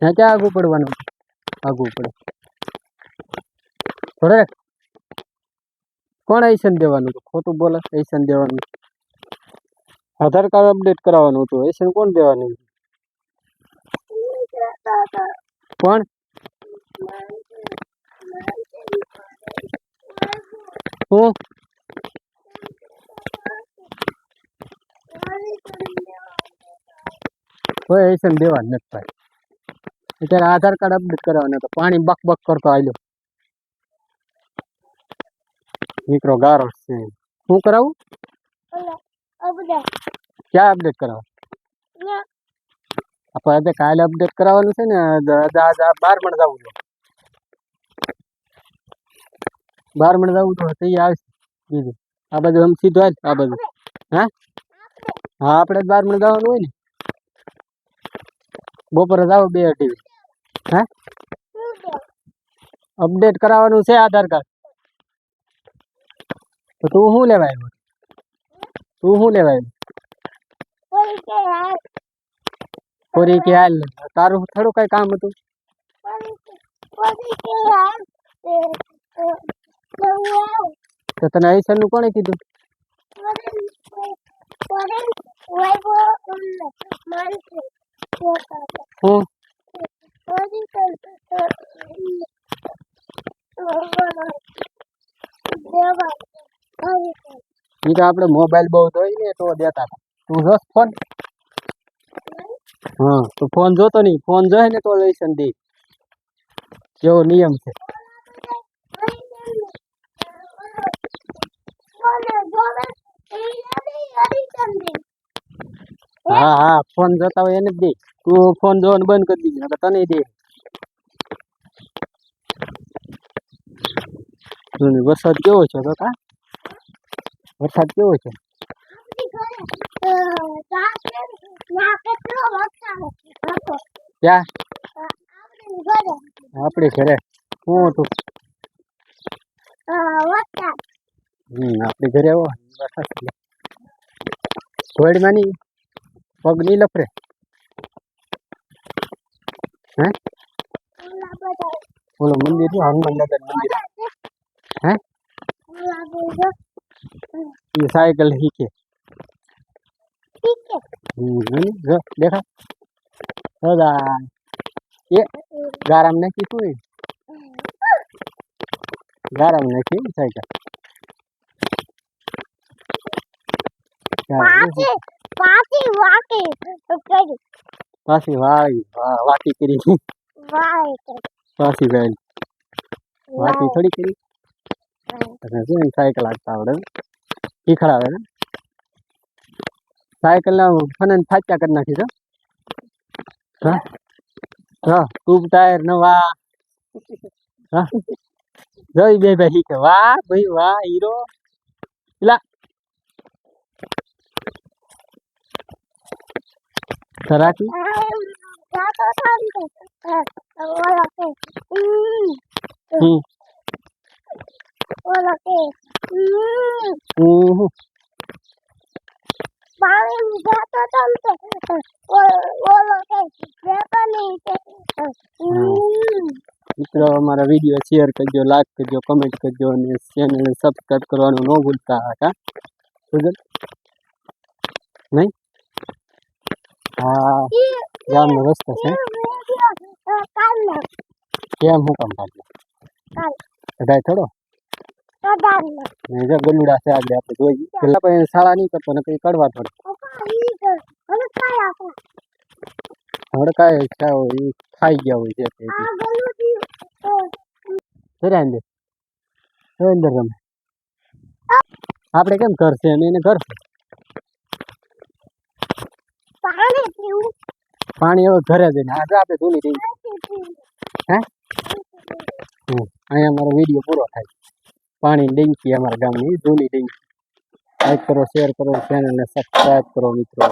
ત્યાં ક્યાં આગું પડવાનું? આગું પડે થોડે કોણ એશન દેવાનું હતું? ખોટું બોલે. એશન દેવાનું, આધાર કાર્ડ અપડેટ કરાવવાનું હતું. એશન કોણ દેવાનું? કોણ? હું કોઈ એશન દેવાનું નથી ભાઈ. અત્યારે આધાર કાર્ડ અપડેટ કરાવવાનું હતું. પાણી બક બક કરતો આવ્યો નીકળો ગારો છે. શું કરાવું? ક્યાં અપડેટ કરાવો? આપણે કાલે અપડેટ કરાવવાનું છે ને. 12 જવું છે. 12 જવું તો થઈ આવશે. બીજું આ બાજુ આમ સીધું હાલ. આ બાજુ હા હા આપણે 12 જવાનું હોય ને. બપોરે જાવ 2-2:30. હા અપડેટ કરાવવાનું છે આધાર કાર્ડ. તો તું શું લેવા આવ્યો? તું શું લેવા આવ્યો? કોરી કે હાલ તારું થોડું કઈ કામ હતું? તો તને આઈસર નું કોણે કીધું? હું એ તો આપણે મોબાઈલ બહુ જોઈ ને તો દેતા હતા. તું જોશ ફોન? હા તો ફોન જોતો નહીં. ફોન જોઈ ને તો લાયસન્સ દે. કેવો નિયમ છે. હા હા ફોન જોતા હોય એને જ દે. તું ફોન જોવાનું બંધ કરી દીધું તને દે. વરસાદ કેવો છે કાકા? વરસાદ કેવો છે? ક્યાં? આપણી ઘરે શું હતું? આપણી ઘરે આવો વરસાદ. ઘોડમાં ની પગ નહીં લફરે. હે બોલો મંદિર છે હનુમાન દાદા મંદિર. હે એ સાયકલ શીખે. દેખા દાદા એ ગારામ નાખી શું? ગારામ નાખી સાયકલ. પાછી વાકી કરી. પાછી વેલ વાકી થોડી કરી. સાયકલ હાંકતા આવડે શીખડાવે ને. સાયકલ ના ફનન ફાચ્યા કરી નાખી. હા હા ટ્યુબ ટાયર નવા. હા જોઈ બે ભાઈ શીખે. વાહ ભાઈ વાહ હીરો. પેલા સરાકી મિત્રો અમારા વિડીયો શેર કરજો, લાઈક કરજો, કમેન્ટ કરજો અને ચેનલને સબસ્ક્રાઈબ કરવાનું ન ભૂલતા. હા નહીં? હા ગામનો રસ્તો છે. કેમ હું કામ કાઢ કઢાય થોડો ગલુડા છે આગળ આપણે જોઈ. પેલા પછી શાળા નહીં કરતો ને કઈ કડવા થોડો. હવે કાંઈ ખાઈ ગયા હોય છે. અંદર અંદર રમે. આપણે કેમ ઘર છે અને એને ઘર છે. પાણી હવે ઘરે જઈને આજે આપણે ધૂની દઈએ. હે અહીંયા અમારો વિડીયો પૂરો થાય. પાણી ડેન્કી અમારા ગામની ધૂની ડેન્કી. લાઈક કરો, શેર કરો, ચેનલને સબસ્ક્રાઈબ કરો મિત્રો.